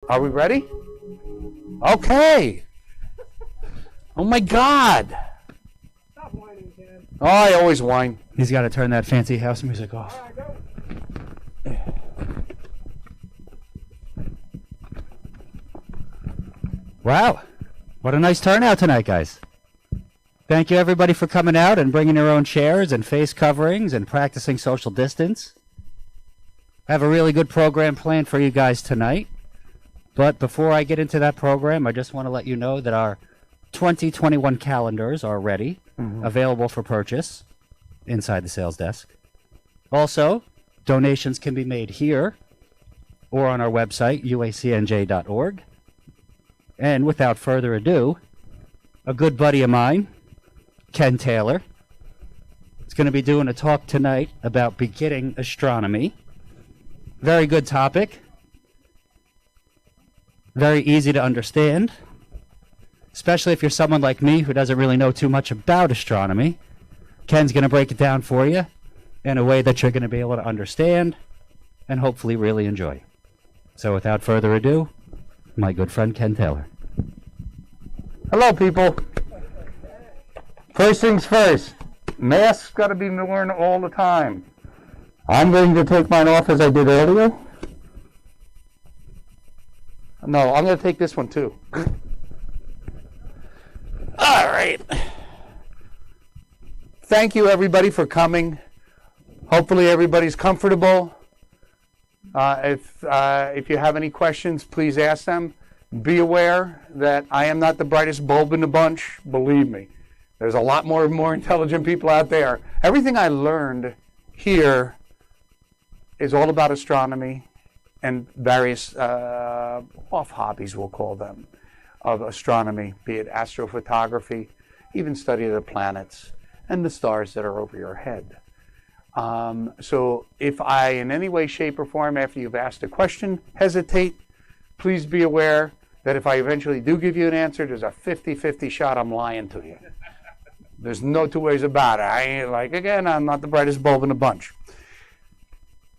Are we ready? Okay. Oh my God. Stop whining, Ken. Oh, I always whine. He's got to turn that fancy house music off. All right, go. Wow. What a nice turnout tonight, guys. Thank you, everybody, for coming out and bringing your own chairs and face coverings and practicing social distance. I have a really good program planned for you guys tonight. But before I get into that program, I just want to let you know that our 2021 calendars are ready, available for purchase inside the sales desk. Also, donations can be made here or on our website, UACNJ.org. And without further ado, a good buddy of mine, Ken Taylor, is going to be doing a talk tonight about beginning astronomy. Very good topic. Very easy to understand, especially if you're someone like me who doesn't really know too much about astronomy. Ken's going to break it down for you in a way that you're going to be able to understand and hopefully really enjoy. So without further ado, my good friend Ken Taylor. Hello, people. First things first, masks got to be worn all the time. I'm going to take mine off as I did earlier. No, I'm going to take this one too. All right. Thank you, everybody, for coming. Hopefully, everybody's comfortable. If you have any questions, please ask them. Be aware that I am not the brightest bulb in the bunch. Believe me, there's a lot more intelligent people out there. Everything I learned here is all about astronomy and various off hobbies, we'll call them, of astronomy, be it astrophotography, even study of the planets and the stars that are over your head. So if I, in any way, shape, or form, after you've asked a question, hesitate, please be aware that if I eventually do give you an answer, there's a 50-50 shot I'm lying to you. There's no two ways about it. I ain't again, I'm not the brightest bulb in the bunch.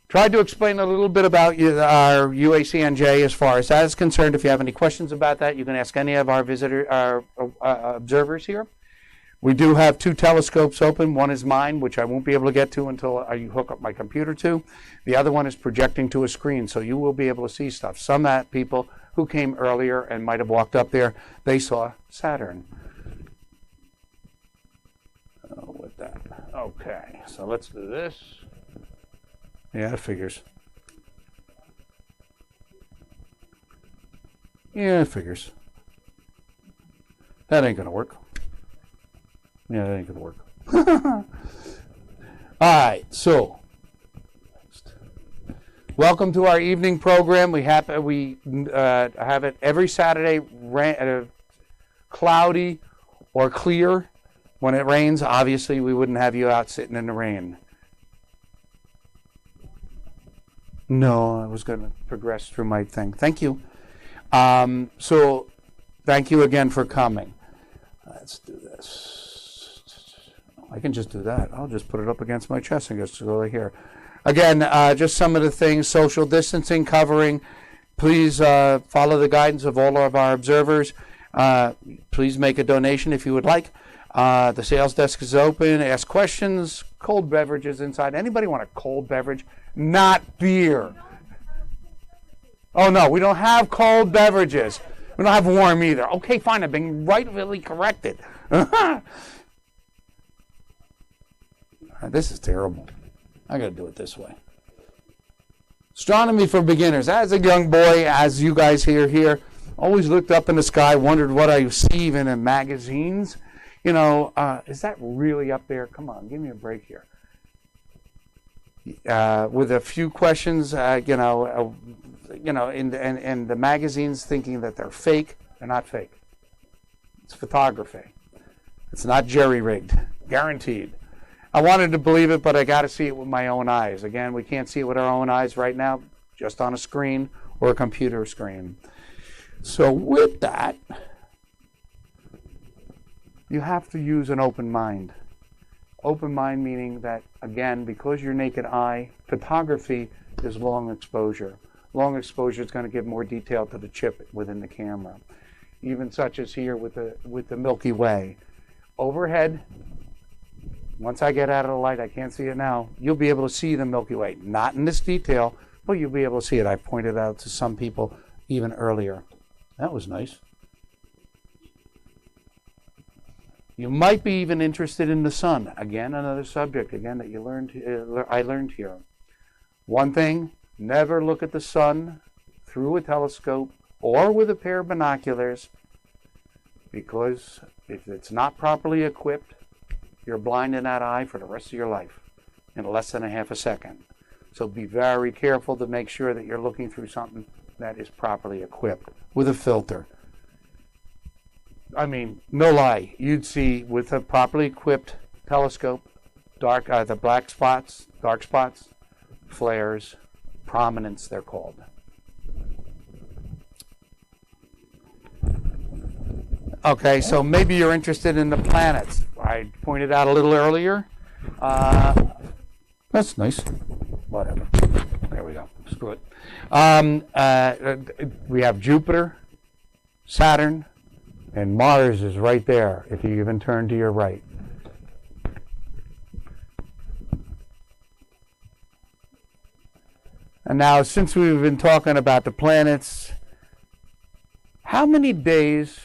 Tried to explain a little bit about our UACNJ as far as that is concerned. If you have any questions about that, you can ask any of our observers here. We do have 2 telescopes open. One is mine, which I won't be able to get to until I hook up my computer to. The other one is projecting to a screen, so you will be able to see stuff. Some people who came earlier and might have walked up there, they saw Saturn. With that. Okay, so let's do this. Yeah, it figures. Yeah, it figures. That ain't gonna work. Yeah, that ain't gonna work. All right, so welcome to our evening program. We have it every Saturday, cloudy or clear. When it rains, obviously, we wouldn't have you out sitting in the rain. No, I was going to progress through my thing. Thank you. So, thank you again for coming. Let's do this. I can just do that. I'll just put it up against my chest and just go right here. Again, just some of the things, social distancing, covering. Please follow the guidance of all of our observers. Please make a donation if you would like. The sales desk is open. Ask questions. Cold beverages inside. Anybody want a cold beverage? Not beer. Oh, no, we don't have cold beverages. We don't have warm either. Okay, fine. I've been rightfully corrected. This is terrible. I got to do it this way. Astronomy for beginners. As a young boy, as you guys here, always looked up in the sky, wondered what I see even in magazines. You know, is that really up there? Come on, give me a break here. With a few questions, in the magazines, thinking that they're fake. They're not fake. It's photography. It's not jerry-rigged, guaranteed. I wanted to believe it, but I got to see it with my own eyes. Again, we can't see it with our own eyes right now, just on a screen or a computer screen. So with that, you have to use an open mind. Open mind meaning that, again, because your naked eye, photography is long exposure. Long exposure is going to give more detail to the chip within the camera. Even such as here with the Milky Way. Overhead, once I get out of the light, I can't see it now, you'll be able to see the Milky Way. Not in this detail, but you'll be able to see it. I pointed out to some people even earlier. That was nice. You might be even interested in the sun. Again, another subject, again, that you learned. I learned here. One thing, never look at the sun through a telescope or with a pair of binoculars, because if it's not properly equipped, you're blind in that eye for the rest of your life in less than a half a second. So be very careful to make sure that you're looking through something that is properly equipped with a filter. I mean, no lie, you'd see with a properly equipped telescope, the black spots, dark spots, flares, prominence they're called. Okay, so maybe you're interested in the planets. I pointed out a little earlier. That's nice. Whatever. There we go. Screw it. We have Jupiter, Saturn, and Mars is right there if you even turn to your right. And now, since we've been talking about the planets, how many days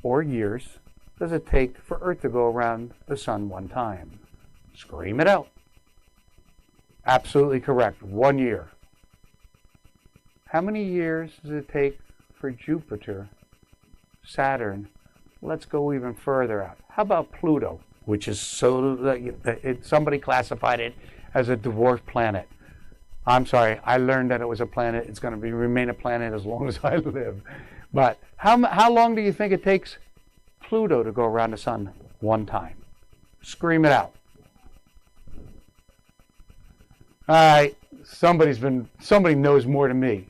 or years does it take for Earth to go around the sun one time? Scream it out. Absolutely correct. 1 year. How many years does it take for Jupiter, Saturn? Let's go even further out. How about Pluto, which is somebody classified it as a dwarf planet. I'm sorry, I learned that it was a planet. It's going to remain a planet as long as I live. But how long do you think it takes Pluto to go around the sun one time? Scream it out. All right, somebody knows more than me.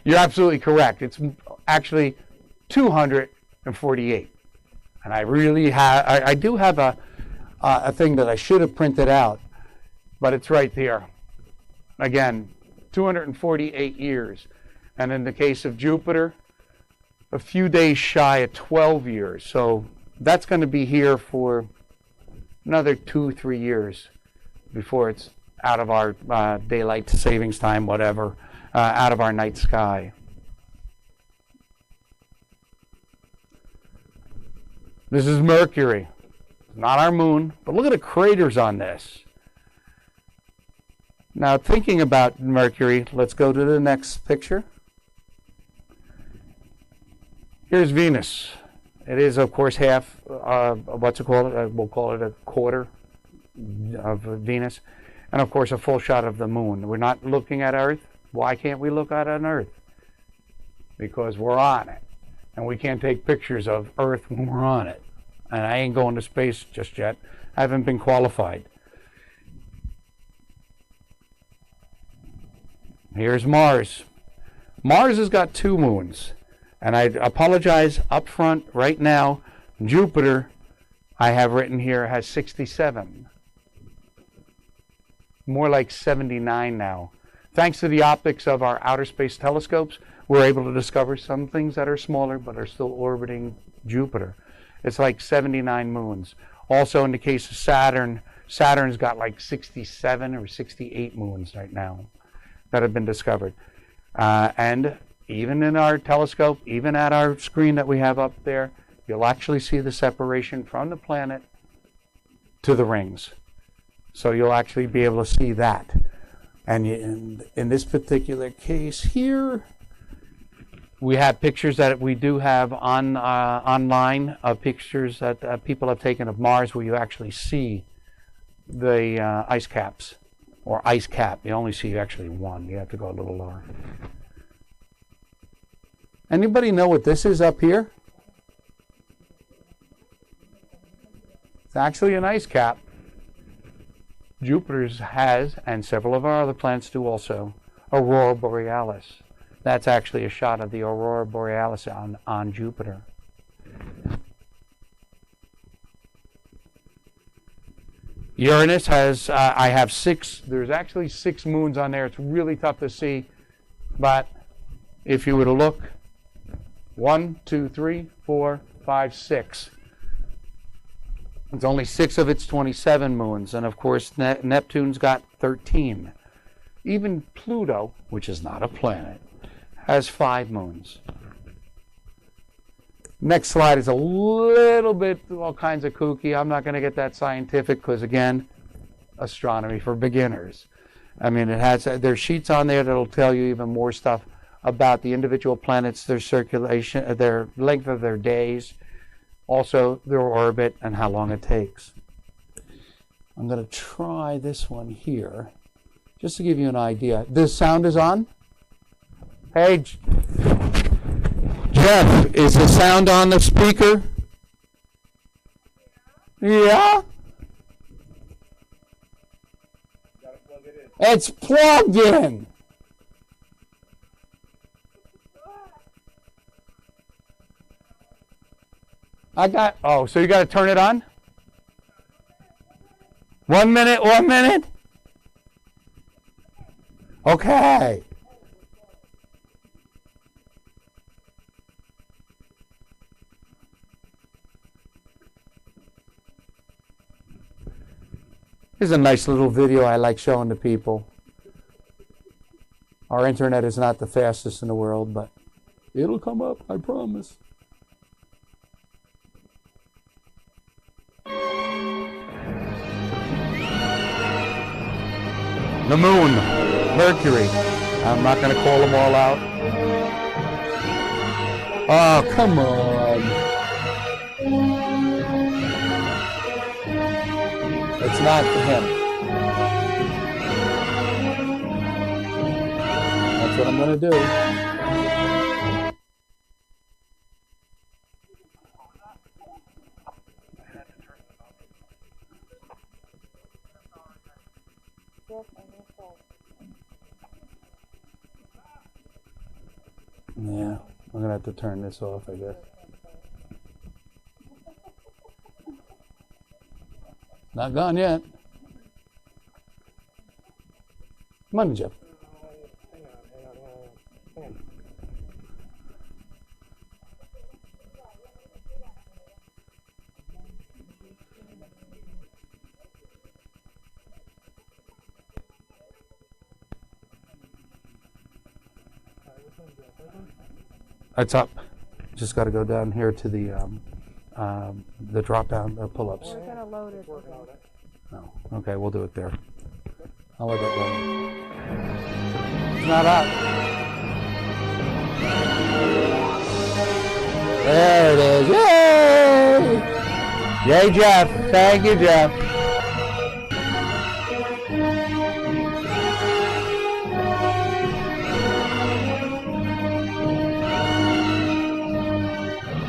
You're absolutely correct. It's actually 248. And I do have a thing that I should have printed out, but it's right there. Again, 248 years. And in the case of Jupiter, a few days shy of 12 years. So that's going to be here for another 2-3 years before it's out of our daylight savings time, whatever, out of our night sky. This is Mercury. Not our moon, but look at the craters on this. Now, thinking about Mercury, let's go to the next picture. Here's Venus. It is, of course, half, what's it called? We'll call it a quarter of Venus. And, of course, a full shot of the moon. We're not looking at Earth. Why can't we look out on Earth? Because we're on it. And we can't take pictures of Earth when we're on it. And I ain't going to space just yet. I haven't been qualified. Here's Mars. Mars has got 2 moons. And I apologize up front right now. Jupiter, I have written here, has 67. More like 79 now. Thanks to the optics of our outer space telescopes, we're able to discover some things that are smaller but are still orbiting Jupiter. It's like 79 moons. Also, in the case of Saturn, Saturn's got like 67 or 68 moons right now that have been discovered. And even in our telescope, even at our screen that we have up there, you'll actually see the separation from the planet to the rings. So you'll actually be able to see that. And in this particular case here, we have pictures that we do have online of pictures that people have taken of Mars where you actually see the ice caps or ice cap. You only see actually one. You have to go a little lower. Anybody know what this is up here? It's actually an ice cap. Jupiter's has, and several of our other planets do also, Aurora Borealis. That's actually a shot of the Aurora Borealis on Jupiter. Uranus has, I have 6, there's actually 6 moons on there. It's really tough to see, but if you were to look, 1, 2, 3, 4, 5, 6. It's only 6 of its 27 moons, and of course Neptune's got 13. Even Pluto, which is not a planet, has 5 moons. Next slide is a little bit all kinds of kooky. I'm not going to get that scientific because, again, astronomy for beginners. I mean, it has, there's sheets on there that'll tell you even more stuff about the individual planets, their circulation, their length of their days, also their orbit and how long it takes. I'm going to try this one here just to give you an idea. This sound is on? Hey, Jeff, is the sound on the speaker? Yeah? It's plugged in. Oh, so you got to turn it on? 1 minute, 1 minute? Okay. Here's a nice little video I like showing to people. Our internet is not the fastest in the world, but it'll come up, I promise. The moon, Mercury. I'm not going to call them all out. Oh, come on. It's not him. That's what I'm going to do. Yeah, I'm going to have to turn this off, I guess. Not gone yet. Come on, Jeff. Hang on. It's up. Just got to go down here to the drop down pull-ups. We're gonna load it. No. Okay, we'll do it there. I'll let that run. It's not up. There it is. Yay! Yay, Jeff. Thank you, Jeff.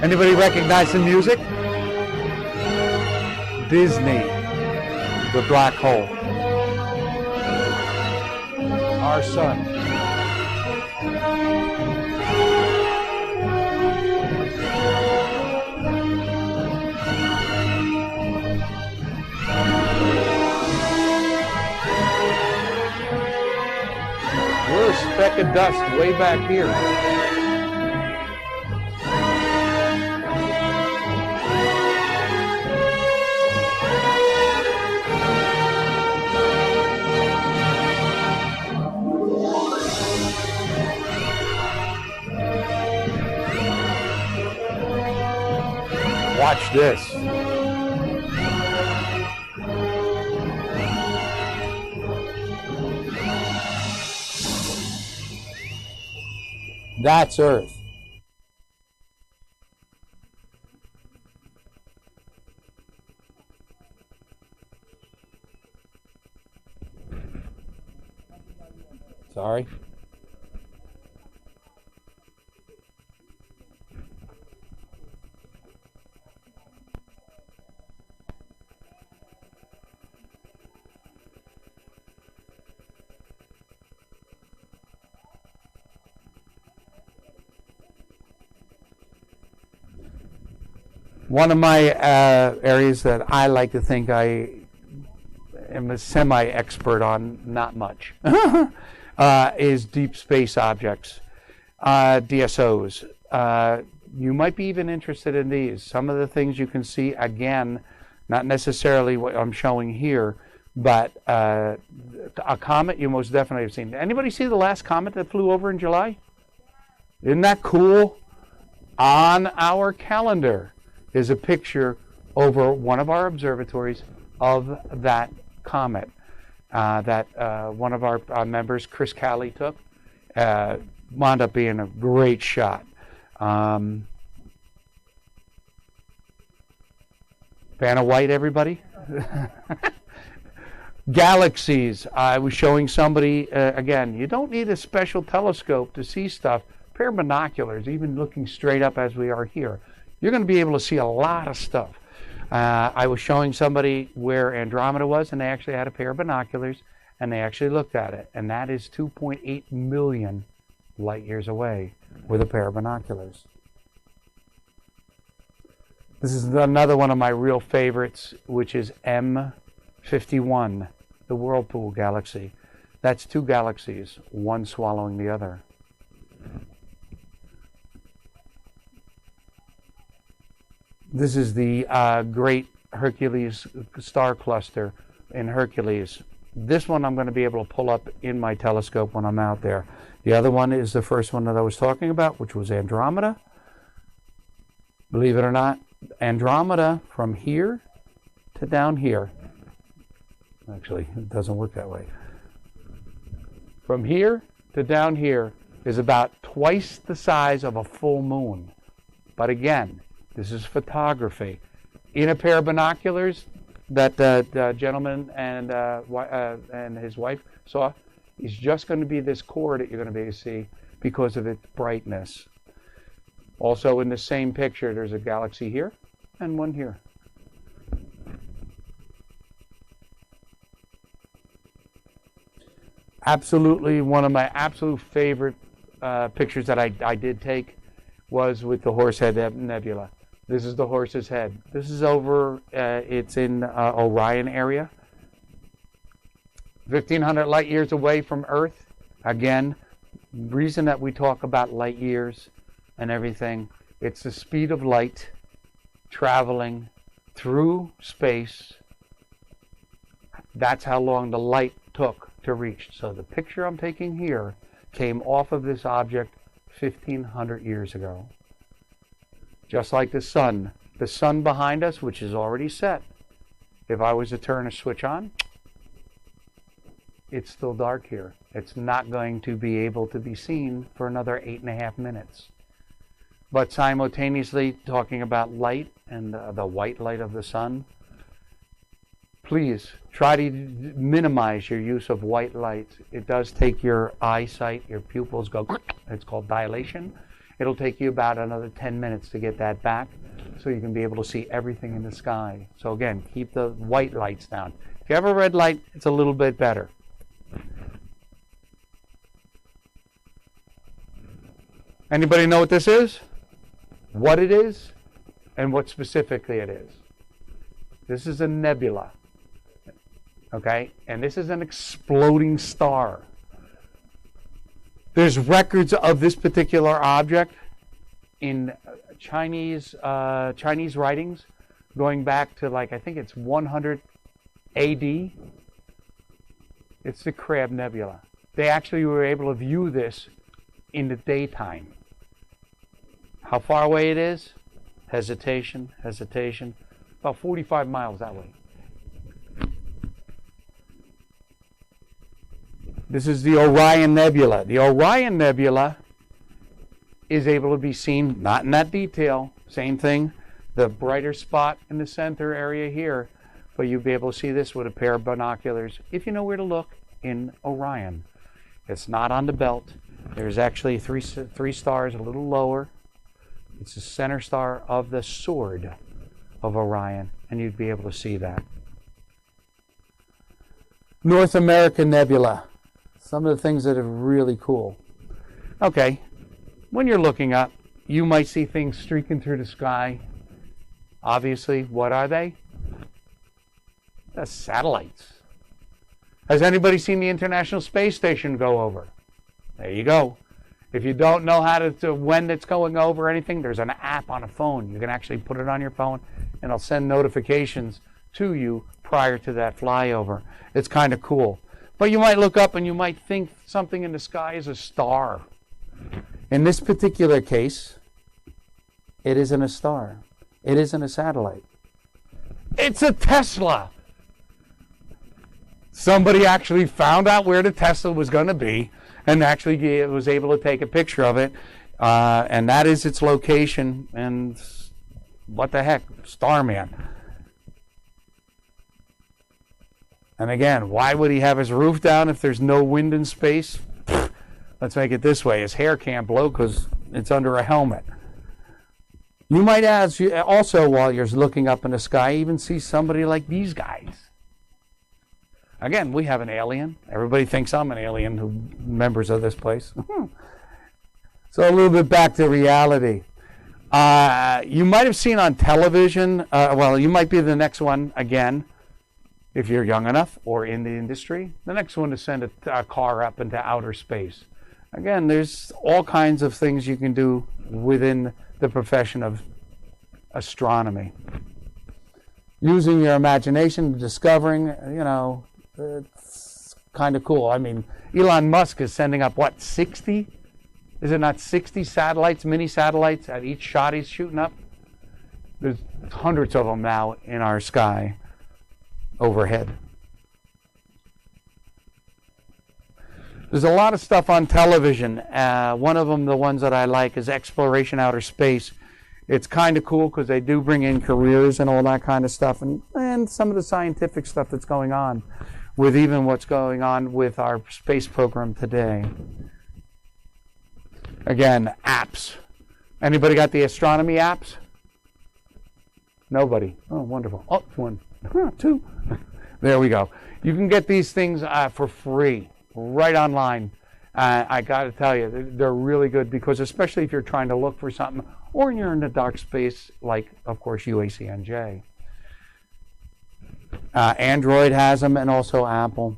Anybody recognize the music? Disney, The Black Hole. Our sun. We're a speck of dust way back here. Watch this. That's Earth. Sorry. One of my areas that I like to think I am a semi-expert on, not much, is deep space objects, DSOs. You might be even interested in these. Some of the things you can see, again, not necessarily what I'm showing here, but a comet you most definitely have seen. Anybody see the last comet that flew over in July? Isn't that cool? On our calendar is a picture over one of our observatories of that comet that one of our members, Chris Calley, took. Wound up being a great shot. Vanna White, everybody? Galaxies. I was showing somebody, again, you don't need a special telescope to see stuff. A pair of binoculars, even looking straight up as we are here, you're going to be able to see a lot of stuff. I was showing somebody where Andromeda was, and they actually had a pair of binoculars, and they actually looked at it, and that is 2.8 million light years away with a pair of binoculars. This is another one of my real favorites, which is M51, the Whirlpool Galaxy. That's two galaxies, one swallowing the other. This is the great Hercules star cluster in Hercules. This one I'm going to be able to pull up in my telescope when I'm out there. The other one is the first one that I was talking about, which was Andromeda. Believe it or not, Andromeda from here to down here. Actually, it doesn't work that way. From here to down here is about twice the size of a full moon. But again, this is photography. In a pair of binoculars that the gentleman and his wife saw, is just going to be this core that you're going to be able to see because of its brightness. Also in the same picture, there's a galaxy here and one here. Absolutely, one of my absolute favorite pictures that I did take was with the Horsehead Nebula. This is the Horse's Head. This is over, it's in Orion area. 1,500 light years away from Earth. Again, reason that we talk about light years and everything, it's the speed of light traveling through space. That's how long the light took to reach. So the picture I'm taking here came off of this object 1,500 years ago. Just like the sun behind us, which is already set. If I was to turn a switch on, it's still dark here. It's not going to be able to be seen for another 8.5 minutes. But simultaneously talking about light and the white light of the sun, please try to minimize your use of white light. It does take your eyesight, your pupils go, it's called dilation. It'll take you about another 10 minutes to get that back so you can be able to see everything in the sky. So again, keep the white lights down. If you have a red light, it's a little bit better. Anybody know what this is? What it is? And what specifically it is? This is a nebula. Okay? And this is an exploding star. There's records of this particular object in Chinese writings going back to, like, I think it's 100 AD. It's the Crab Nebula. They actually were able to view this in the daytime. How far away it is? Hesitation. About 45 miles that way. This is the Orion Nebula. The Orion Nebula is able to be seen, not in that detail, same thing, the brighter spot in the center area here, but you'll be able to see this with a pair of binoculars, if you know where to look, in Orion. It's not on the belt. There's actually three stars a little lower. It's the center star of the sword of Orion, and you'd be able to see that. North America Nebula. Some of the things that are really cool. Okay, when you're looking up, you might see things streaking through the sky. Obviously, what are they? They're satellites. Has anybody seen the International Space Station go over? There you go. If you don't know how to when it's going over or anything, there's an app on a phone. You can actually put it on your phone, and it'll send notifications to you prior to that flyover. It's kind of cool. But you might look up and you might think something in the sky is a star. In this particular case, it isn't a star. It isn't a satellite. It's a Tesla. Somebody actually found out where the Tesla was going to be and actually was able to take a picture of it. And that is its location. And what the heck? Starman. And again, why would he have his roof down if there's no wind in space? Let's make it this way. His hair can't blow because it's under a helmet. You might ask, also while you're looking up in the sky, even see somebody like these guys. Again, we have an alien. Everybody thinks I'm an alien, who members of this place. So a little bit back to reality. You might have seen on television, well, you might be the next one again, if you're young enough or in the industry, the next one to send a car up into outer space. Again, there's all kinds of things you can do within the profession of astronomy. Using your imagination, discovering, you know, it's kind of cool. I mean, Elon Musk is sending up, what, 60? Is it not 60 satellites, mini satellites at each shot he's shooting up? There's hundreds of them now in our sky overhead. There's a lot of stuff on television. One of them, the ones that I like, is Exploration Outer Space. It's kind of cool because they do bring in careers and all that kind of stuff, and some of the scientific stuff that's going on with even what's going on with our space program today. Again, apps. Anybody got the astronomy apps? Nobody. Oh, wonderful. Oh, one. Two. There we go. You can get these things for free right online. I got to tell you, they're really good because especially if you're trying to look for something or you're in the dark space like, of course, UACNJ. Android has them and also Apple.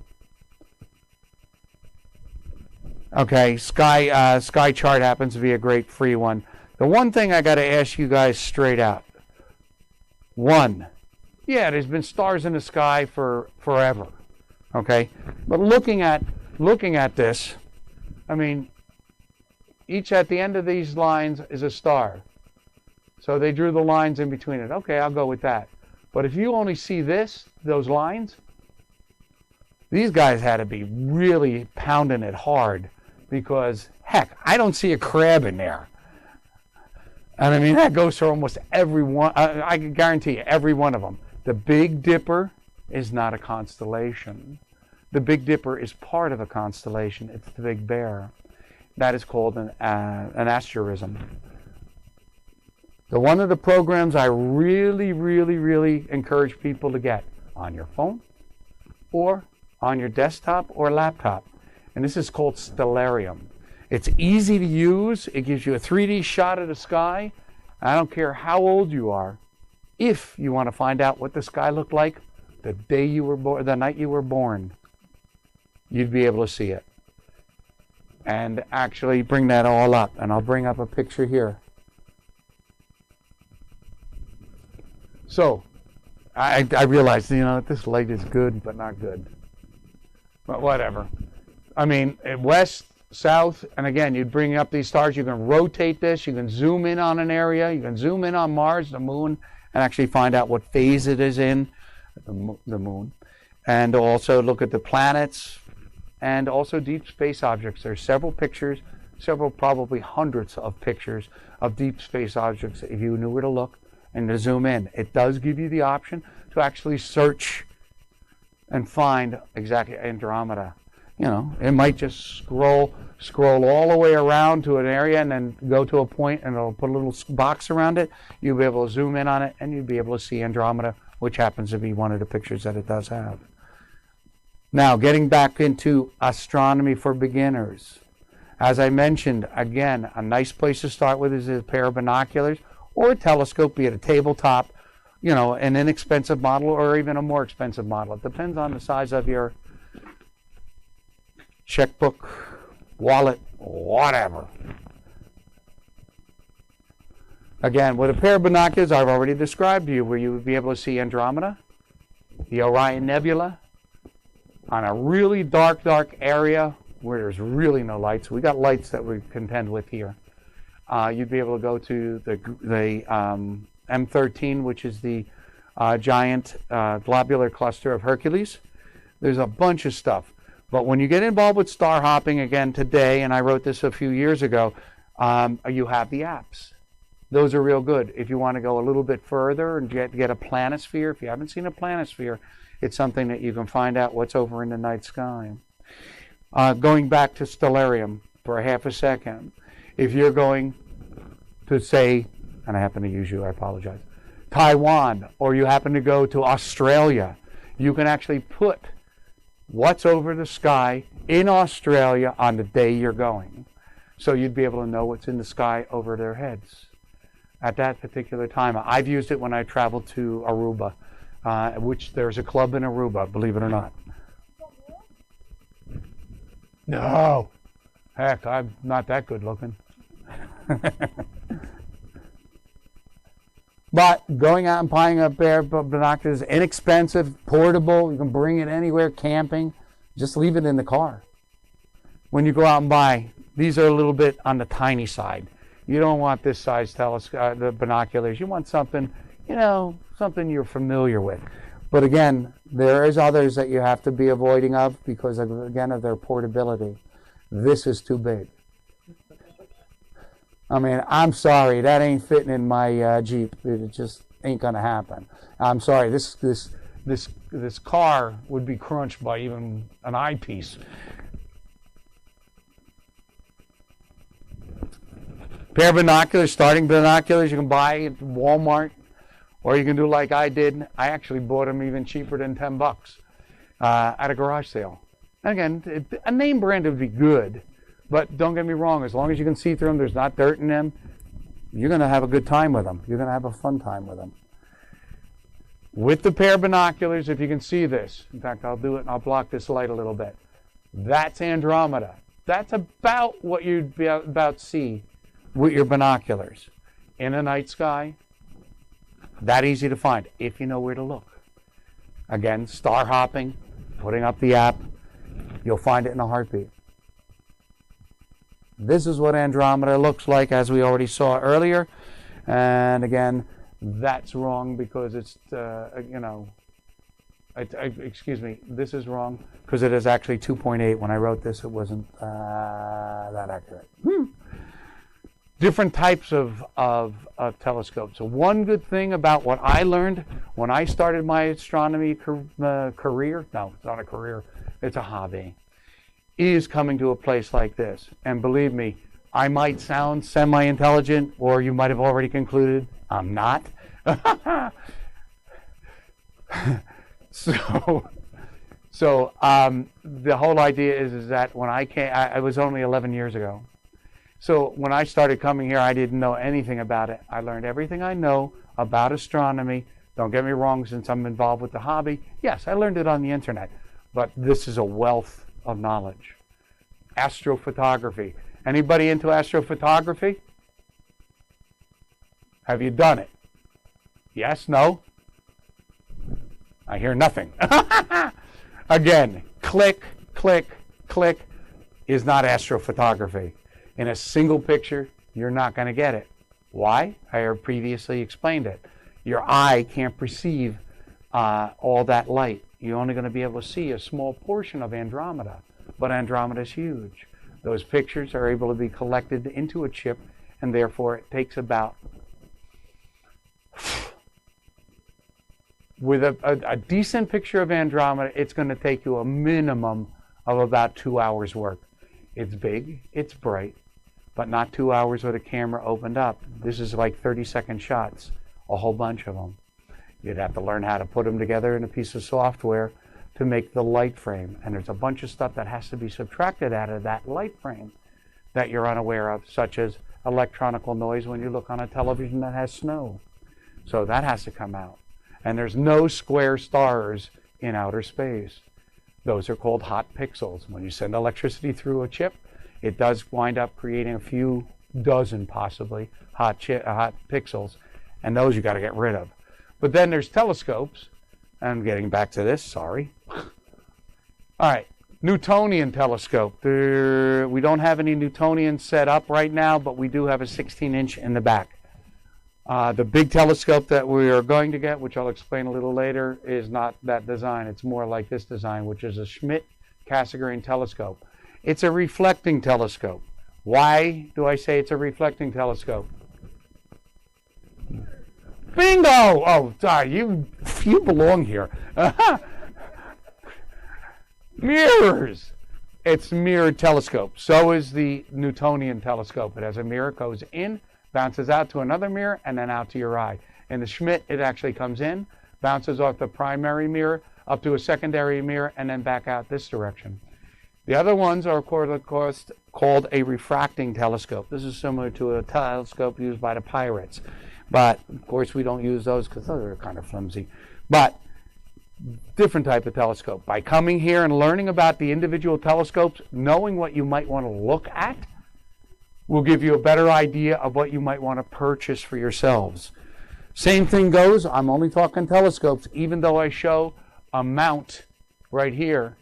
Okay, Sky Chart happens to be a great free one. The one thing I got to ask you guys straight out. One, yeah, there's been stars in the sky for forever. Okay, but looking at this, I mean, each at the end of these lines is a star. So they drew the lines in between it. Okay, I'll go with that. But if you only see those lines, these guys had to be really pounding it hard because, heck, I don't see a crab in there. And I mean, that goes for almost every one. I can guarantee you, every one of them. The Big Dipper is not a constellation. The Big Dipper is part of a constellation. It's the Big Bear. That is called an asterism. One of the programs I really, really, really encourage people to get on your phone or on your desktop or laptop. And this is called Stellarium. It's easy to use. It gives you a 3D shot of the sky. I don't care how old you are. If you want to find out what the sky looked like the day you were born, the night you were born, you'd be able to see it. And actually bring that all up. And I'll bring up a picture here. So, I realized, you know, this light is good, but not good. But whatever. I mean, west, south, and again, you'd bring up these stars. You can rotate this. You can zoom in on an area. You can zoom in on Mars, the moon, and actually find out what phase it is in, the moon. And also look at the planets and also deep space objects. There's several pictures, probably hundreds of pictures of deep space objects if you knew where to look and to zoom in. It does give you the option to actually search and find exactly Andromeda. You know, it might just scroll all the way around to an area and then go to a point and it'll put a little box around it. You'll be able to zoom in on it and you'll be able to see Andromeda, which happens to be one of the pictures that it does have. Now, getting back into astronomy for beginners. As I mentioned, again, a nice place to start with is a pair of binoculars or a telescope, be it a tabletop, you know, an inexpensive model or even a more expensive model. It depends on the size of your checkbook, wallet, whatever. Again, with a pair of binoculars I've already described to you, where you would be able to see Andromeda, the Orion Nebula, on a really dark area where there's really no lights. We got lights that we contend with here. You'd be able to go to the M13, which is the giant globular cluster of Hercules. There's a bunch of stuff. But when you get involved with star hopping again today, and I wrote this a few years ago, you have the apps. Those are real good. If you want to go a little bit further and get a planisphere, if you haven't seen a planisphere, it's something that you can find out what's over in the night sky. Going back to stellarium for a half a second, if you're going to say, and I happen to use you, I apologize, Taiwan, or you happen to go to Australia, you can actually put what's over the sky in Australia on the day you're going. So you'd be able to know what's in the sky over their heads at that particular time. I've used it when I traveled to Aruba, which there's a club in Aruba, believe it or not. No. Heck, I'm not that good looking. But going out and buying a pair of binoculars, inexpensive, portable, you can bring it anywhere, camping, just leave it in the car. When you go out and buy, these are a little bit on the tiny side. You don't want this size telescope, the binoculars. You want something, something you're familiar with. But again, there is others that you have to be avoiding of because, again, of their portability. This is too big. I mean, I'm sorry, that ain't fitting in my Jeep. It just ain't gonna happen. I'm sorry, this car would be crunched by even an eyepiece. Pair of binoculars, starting binoculars, you can buy at Walmart, or you can do like I did. I actually bought them even cheaper than $10 at a garage sale. And again, a name brand would be good. But don't get me wrong, as long as you can see through them, there's not dirt in them, you're going to have a good time with them. You're going to have a fun time with them. With the pair of binoculars, if you can see this, in fact, I'll do it and I'll block this light a little bit. That's Andromeda. That's about what you'd be about to see with your binoculars. In a night sky, that easy to find if you know where to look. Again, star hopping, putting up the app, you'll find it in a heartbeat. This is what Andromeda looks like, as we already saw earlier. And again, that's wrong because it's, excuse me, this is wrong because it is actually 2.8. When I wrote this, it wasn't that accurate. Different types of telescopes. So one good thing about what I learned when I started my astronomy career, no, it's not a career, it's a hobby, is coming to a place like this. And believe me, I might sound semi-intelligent, or you might have already concluded I'm not. So the whole idea is that when I came, I was only 11 years ago. So when I started coming here, I didn't know anything about it. I learned everything I know about astronomy. Don't get me wrong, since I'm involved with the hobby, yes, I learned it on the internet. But this is a wealth of knowledge. Astrophotography. Anybody into astrophotography? Have you done it? Yes, no? I hear nothing. Again, click, click, click is not astrophotography. In a single picture, you're not going to get it. Why? I have previously explained it. Your eye can't perceive all that light. You're only going to be able to see a small portion of Andromeda, but Andromeda is huge. Those pictures are able to be collected into a chip, and therefore it takes about, with a decent picture of Andromeda, it's going to take you a minimum of about 2 hours work. It's big, it's bright, but not 2 hours with a camera opened up. This is like 30-second shots, a whole bunch of them. You'd have to learn how to put them together in a piece of software to make the light frame. And there's a bunch of stuff that has to be subtracted out of that light frame that you're unaware of, such as electronical noise when you look on a television that has snow. So that has to come out. And there's no square stars in outer space. Those are called hot pixels. When you send electricity through a chip, it does wind up creating a few dozen, possibly, hot pixels, and those you got to get rid of. But then there's telescopes. I'm getting back to this, sorry. All right, Newtonian telescope. We don't have any Newtonian set up right now, but we do have a 16-inch in the back. The big telescope that we are going to get, which I'll explain a little later, is not that design. It's more like this design, which is a Schmidt-Cassegrain telescope. It's a reflecting telescope. Why do I say it's a reflecting telescope? Bingo! Oh, sorry, you belong here. Mirrors. It's mirrored telescope. So is the Newtonian telescope. It has a mirror, goes in, bounces out to another mirror, and then out to your eye. In the Schmidt, it actually comes in, bounces off the primary mirror, up to a secondary mirror, and then back out this direction. The other ones are, of course, called a refracting telescope. This is similar to a telescope used by the pirates. But, of course, we don't use those because those are kind of flimsy. But, different type of telescope. By coming here and learning about the individual telescopes, knowing what you might want to look at, will give you a better idea of what you might want to purchase for yourselves. Same thing goes, I'm only talking telescopes, even though I show a mount right here.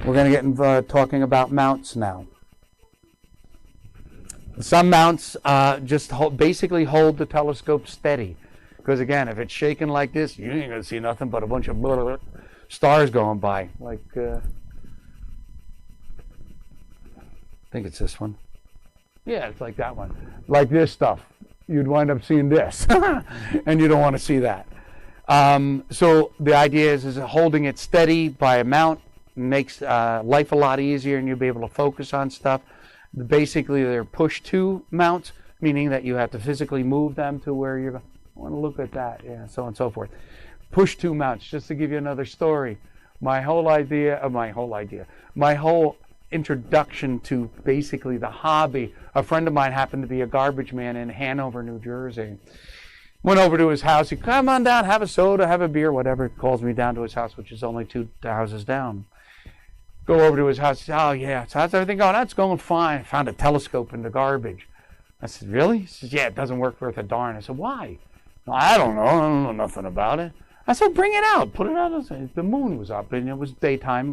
We're going to get into talking about mounts now. Some mounts basically hold the telescope steady. Because again, if it's shaking like this, you ain't going to see nothing but a bunch of stars going by. Like, I think it's this one. Yeah, it's like that one. Like this stuff. You'd wind up seeing this. And you don't want to see that. So the idea is holding it steady by a mount makes life a lot easier, and you'll be able to focus on stuff. Basically, they're push-to mounts, meaning that you have to physically move them to where you're going. I want to look at that, yeah, so on and so forth. Push-to mounts, just to give you another story. My whole introduction to basically the hobby, a friend of mine happened to be a garbage man in Hanover, New Jersey. Went over to his house. He, come on down, have a soda, have a beer, whatever. Calls me down to his house, which is only 2 houses down. Go over to his house. He said, oh, yeah. So how's everything going? That's going fine. I found a telescope in the garbage. I said, really? He says, yeah, it doesn't work worth a darn. I said, why? No, I don't know nothing about it. I said, bring it out. Put it out. The moon was up, and it was daytime,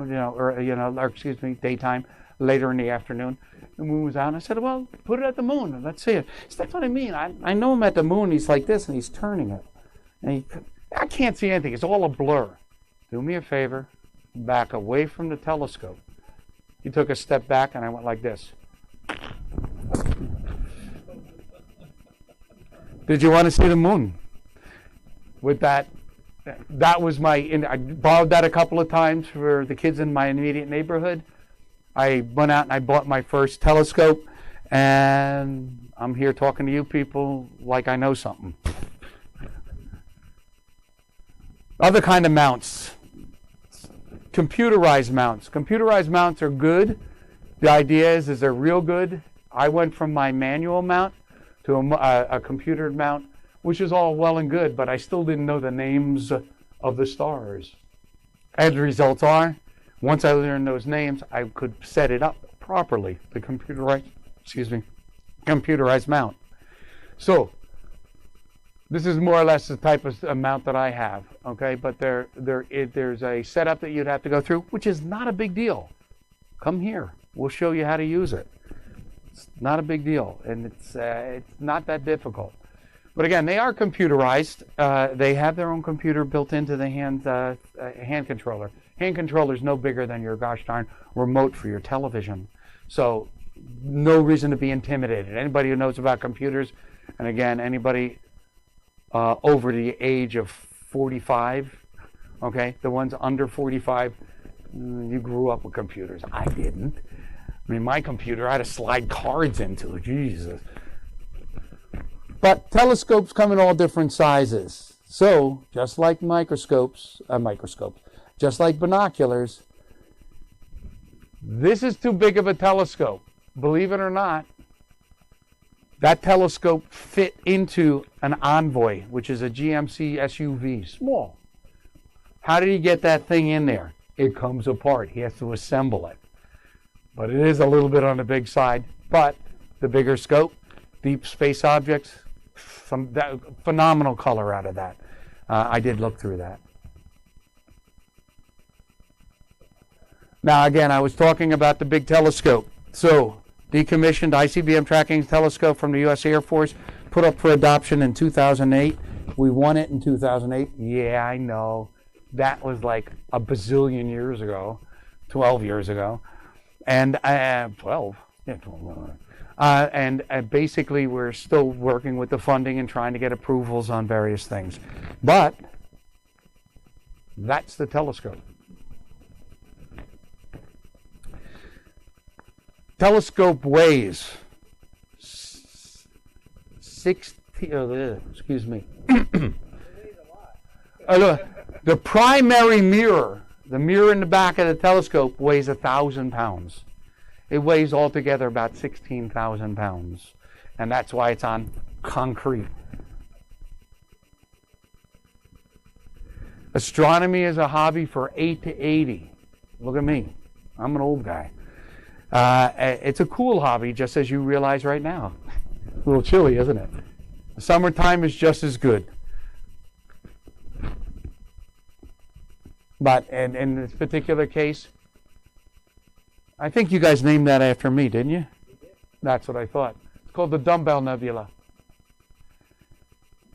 daytime, later in the afternoon. The moon was out. And I said, well, put it at the moon and let's see it. He said, that's what I mean. I know him at the moon. He's like this, and he's turning it. And I can't see anything. It's all a blur. Do me a favor. Back away from the telescope. He took a step back, and I went like this. Did you want to see the moon? With that was I borrowed that a couple of times for the kids in my immediate neighborhood. I went out and I bought my first telescope, and I'm here talking to you people like I know something. Other kind of mounts. Computerized mounts. Computerized mounts are good. The idea is they're real good. I went from my manual mount to a computer mount, which is all well and good, but I still didn't know the names of the stars. As the results are, once I learned those names, I could set it up properly, the computerized mount. So, this is more or less the type of mount that I have, okay? But there's a setup that you'd have to go through, which is not a big deal. Come here. We'll show you how to use it. It's not a big deal, and it's not that difficult. But again, they are computerized. They have their own computer built into the hand controller. Hand controller is no bigger than your gosh darn remote for your television. So no reason to be intimidated. Anybody who knows about computers, and again, anybody over the age of 45, okay, the ones under 45, you grew up with computers. I didn't. I mean, my computer, I had to slide cards into it. Jesus. But telescopes come in all different sizes. So, just like microscopes, just like binoculars, this is too big of a telescope. Believe it or not, that telescope fit into an Envoy, which is a GMC SUV, small. How did he get that thing in there? it comes apart. He has to assemble it. But it is a little bit on the big side. But the bigger scope, deep space objects, phenomenal color out of that. I did look through that. Now, again, I was talking about the big telescope. So, decommissioned ICBM tracking telescope from the U.S. Air Force, put up for adoption in 2008. We won it in 2008. Yeah, I know. That was like a bazillion years ago, 12 years ago. And 12. Yeah, 12. And basically, we're still working with the funding and trying to get approvals on various things. But that's the telescope. Telescope weighs 60. Excuse me. The primary mirror, the mirror in the back of the telescope, weighs 1,000 pounds. It weighs altogether about 16,000 pounds. And that's why it's on concrete. Astronomy is a hobby for 8 to 80. Look at me. I'm an old guy. It's a cool hobby, just as you realize right now. A little chilly, isn't it? The summertime is just as good. But in this particular case, I think you guys named that after me, didn't you? That's what I thought. It's called the Dumbbell Nebula.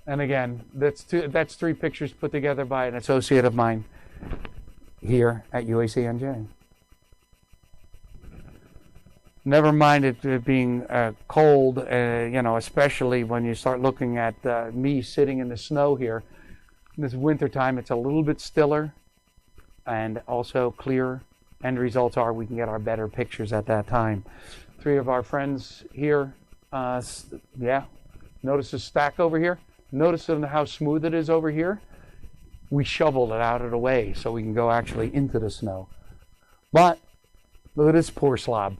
And again, that's 3 pictures put together by an associate of mine here at UACNJ. Never mind it being cold, especially when you start looking at me sitting in the snow here. In this wintertime, it's a little bit stiller and also clearer. End results are we can get our better pictures at that time. 3 of our friends here, notice the stack over here? Notice how smooth it is over here? We shoveled it out of the way so we can go actually into the snow. But look at this poor slob.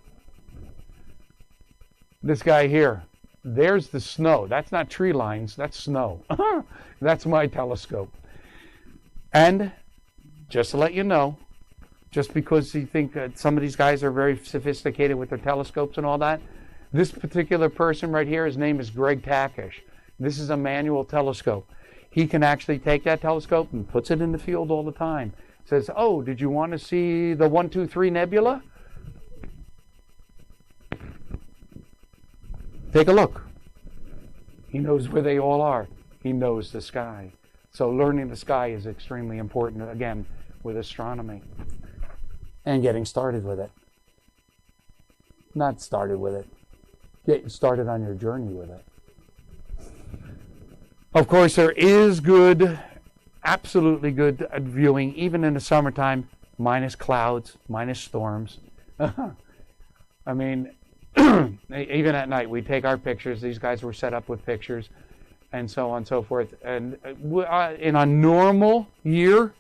This guy here, there's the snow. That's not tree lines, that's snow. That's my telescope. And just to let you know, just because you think that some of these guys are very sophisticated with their telescopes and all that, this particular person right here, his name is Greg Takish. This is a manual telescope. He can actually take that telescope and puts it in the field all the time. Says, oh, did you want to see the 123 nebula? Take a look. He knows where they all are. He knows the sky. So learning the sky is extremely important, again, with astronomy. And getting started with it. Not started with it. Getting started on your journey with it. Of course, there is good, absolutely good viewing, even in the summertime, minus clouds, minus storms. I mean, even at night, we take our pictures. These guys were set up with pictures and so on and so forth. And in a normal year,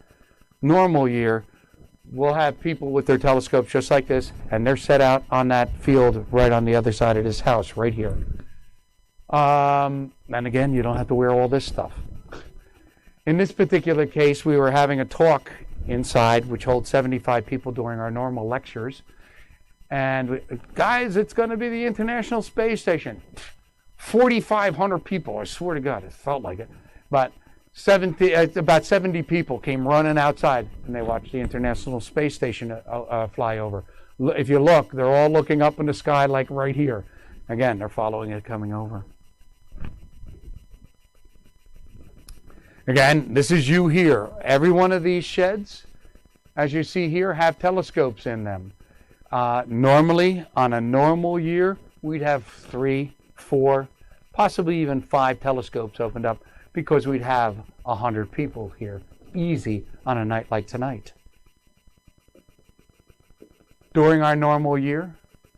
we'll have people with their telescopes just like this, and they're set out on that field right on the other side of this house, right here. And again, you don't have to wear all this stuff. In this particular case, we were having a talk inside, which holds 75 people during our normal lectures. And guys, it's going to be the International Space Station. 4,500 people, I swear to God, it felt like it. But about 70 people came running outside, and they watched the International Space Station fly over. If you look, they're all looking up in the sky like right here. Again, they're following it coming over. Again, this is you here. Every one of these sheds, as you see here, have telescopes in them. Normally, on a normal year, we'd have 3, 4, possibly even 5 telescopes opened up because we'd have 100 people here, easy on a night like tonight. During our normal year,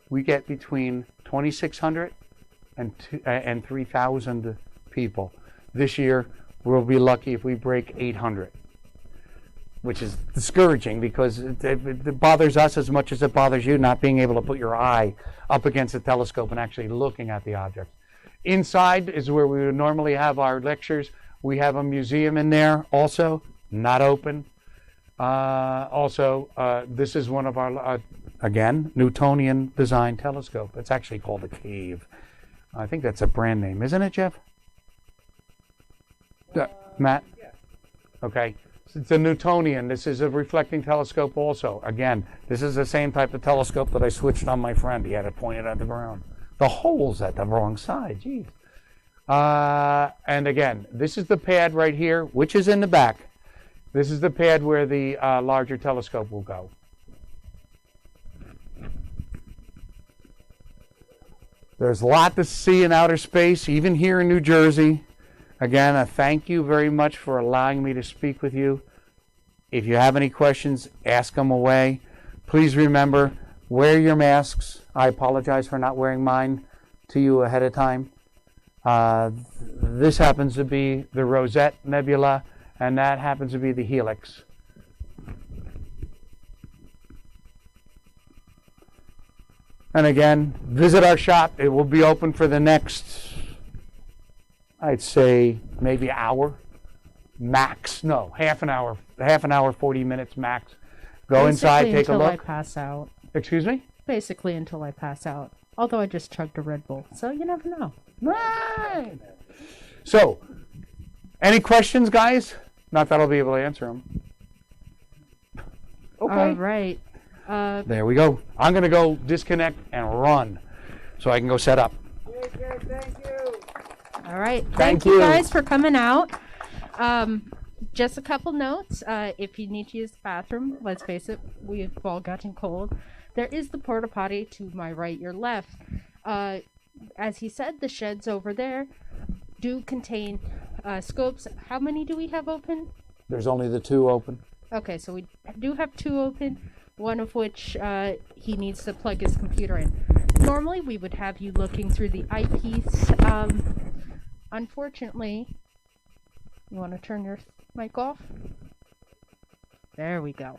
we get between 2,600 and 3,000 people. This year, we'll be lucky if we break 800, which is discouraging because it bothers us as much as it bothers you not being able to put your eye up against the telescope and actually looking at the object. Inside is where we would normally have our lectures. We have a museum in there also, not open. Also, this is one of our, again, Newtonian design telescope. It's actually called a cave. I think that's a brand name, isn't it, Jeff? Matt? Yeah. Okay. It's a Newtonian. This is a reflecting telescope also. Again, this is the same type of telescope that I switched on my friend. He had it pointed at the ground. The hole's at the wrong side. Jeez. And again, this is the pad right here, which is in the back. This is the pad where the larger telescope will go. There's a lot to see in outer space, even here in New Jersey. Again, a thank you very much for allowing me to speak with you. If you have any questions, ask them away. Please remember, wear your masks. I apologize for not wearing mine to you ahead of time. This happens to be the Rosette Nebula, and that happens to be the Helix. And again, visit our shop. It will be open for the next, I'd say, maybe hour, max. No, half an hour, 40 minutes max. Go inside, take a look. Until I pass out. Excuse me? Basically until I pass out. Although I just chugged a Red Bull, so you never know. Right. So, any questions, guys? Not that I'll be able to answer them. Okay. All right. There we go. I'm going to go disconnect and run so I can go set up. Okay, thank you. All right. Thank Thank you. you guys for coming out. Just a couple notes. If you need to use the bathroom, let's face it, we've all gotten cold. There is the porta potty to my right, your left. As he said, the sheds over there do contain scopes. How many do we have open? There's only the two open. Okay, so we do have two open, one of which he needs to plug his computer in. Normally, we would have you looking through the eyepiece. Unfortunately, you want to turn your mic off? There we go.